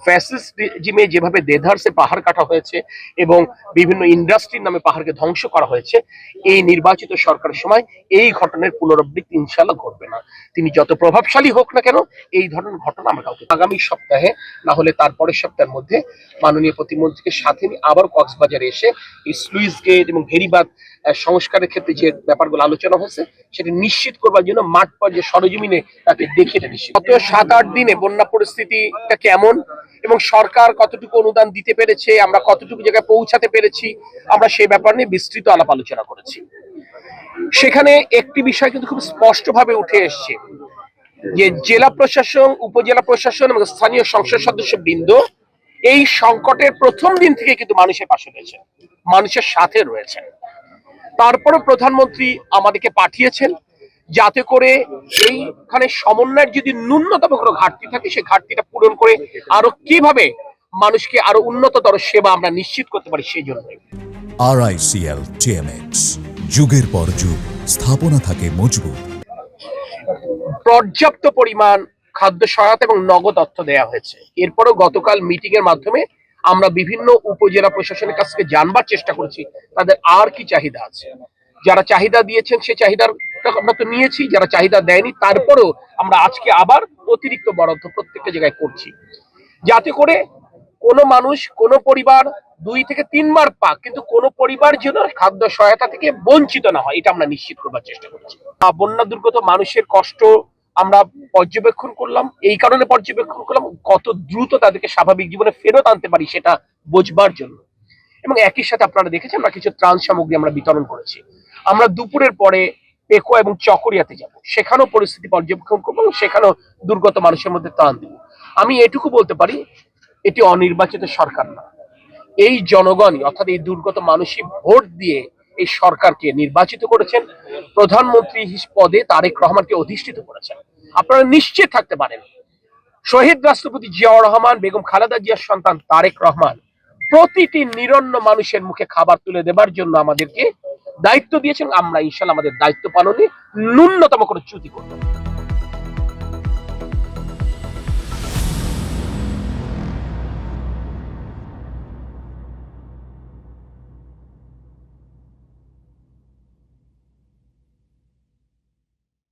Fascist রেজিমে যেভাবে দেধারসে পাহাড় কাটা হয়েছে এবং বিভিন্ন ইন্ডাস্ট্রির নামে পাহাড়কে ধ্বংস করা হয়েছে, এই নির্বাচিত সরকারের সময় এই ঘটনার পুনরাবৃত্তি ইনশাল্লাহ ঘটবে না। তিনি যত প্রভাবশালী হোক না কেন, এই ধরনের ঘটনা আমরা কাউকে আগামী সপ্তাহে না হলে তারপরের সপ্তাহের মধ্যে মাননীয় প্রতিমন্ত্রীকে সাথে নিয়ে আবার কক্সবাজারে এসে এই স্লুইস গেট এবং ভেরিবাদ সংস্কারের ক্ষেত্রে যে ব্যাপারগুলো আলোচনা হয়েছে সেটা নিশ্চিত করবার জন্য মাঠ পর্যায়ে সরজমিনে তাকে দেখে নিশ্চিত। গত 7-8 দিনে বন্যা পরিস্থিতিটা কেমন এবং সরকার কতটুকু অনুদান দিতে পেরেছে, আমরা কতটুকু জায়গায় পৌঁছাতে পেরেছি, আমরা সেই ব্যাপার নিয়ে বিস্তৃত আলাপ আলোচনা করেছি। সেখানে একটি বিষয় কিন্তু খুব স্পষ্টভাবে উঠে এসছে যে জেলা প্রশাসন, উপজেলা প্রশাসন এবং স্থানীয় সংসদ সদস্য বৃন্দ এই সংকটের প্রথম দিন থেকে কিন্তু মানুষের পাশে রয়েছেন, মানুষের সাথে রয়েছেন। তারপরে প্রধানমন্ত্রী আমাদেরকে পাঠিয়েছেন যাতে করে এইখানে সমন্বয়ের যদি ন্যূনতম কোনো ঘাটতি থাকে সেই ঘাটতিটা পূরণ করে আরো কিভাবে মানুষকে আরো উন্নততর সেবা আমরা নিশ্চিত করতে পারি সেই জন্য। RICL TMX, যুগের পর যুগ স্থাপনা থাকে মজবুত। পর্যাপ্ত পরিমাণ খাদ্য সহায়তা এবং নগদ অর্থ দেওয়া হয়েছে। এরপরও গতকাল মিটিং এর মাধ্যমে আমরা বিভিন্ন উপজেলা প্রশাসনের কাছ থেকে জানবার চেষ্টা করেছি তাদের আর কি চাহিদা আছে। যারা চাহিদা দিয়েছেন সে চাহিদার আমরা তো নিয়েছি, যারা চাহিদা দেয়নি তারপরেও আমরা আজকে আবার অতিরিক্ত বরাদ্দ প্রত্যেকটা জায়গায় করছি, যাতে করে কোনো মানুষ, কোনো পরিবার 2 থেকে 3 বার পাক, কিন্তু কোনো পরিবার যেন খাদ্য সহায়তা থেকে বঞ্চিত না হয়, এটা আমরা নিশ্চিত করবার চেষ্টা করছি। বন্যা দুর্গত মানুষের কষ্ট আমরা পর্যবেক্ষণ করলাম, এই কারণে পর্যবেক্ষণ করলাম কত দ্রুত তাদেরকে স্বাভাবিক জীবনে ফেরত আনতে পারি সেটা বোঝবার জন্য। এবং একই সাথে আপনারা দেখেছেন আমরা কিছু ত্রাণ সামগ্রী আমরা বিতরণ করেছি। আমরা দুপুরের পরে পেকুয়া এবং চকরিয়াতে যাব, সেখানেও পরিস্থিতি পর্যবেক্ষণ করবো এবং সেখানেও দুর্গত মানুষের মধ্যে ত্রাণ দেব। আমি এটুকু বলতে পারি, এটি অনির্বাচিত সরকার না, এই জনগণই অর্থাৎ এই দুর্গত মানুষই ভোট দিয়ে এই সরকারকে নির্বাচিত করেছেন, প্রধানমন্ত্রী পদে তারেক রহমানকে অধিষ্ঠিত করেছেন। আপনারা নিশ্চিত থাকতে পারেন শহীদ রাষ্ট্রপতি জিয়াউর রহমান, বেগম খালেদা জিয়ার সন্তান তারেক রহমান প্রতিটি নিরন্ন মানুষের মুখে খাবার তুলে দেবার জন্য আমাদেরকে দায়িত্ব দিয়েছেন। আমরা ইনশাআল্লাহ আমাদের দায়িত্ব পালনে ন্যূনতম কোনো চ্যুতি করব না।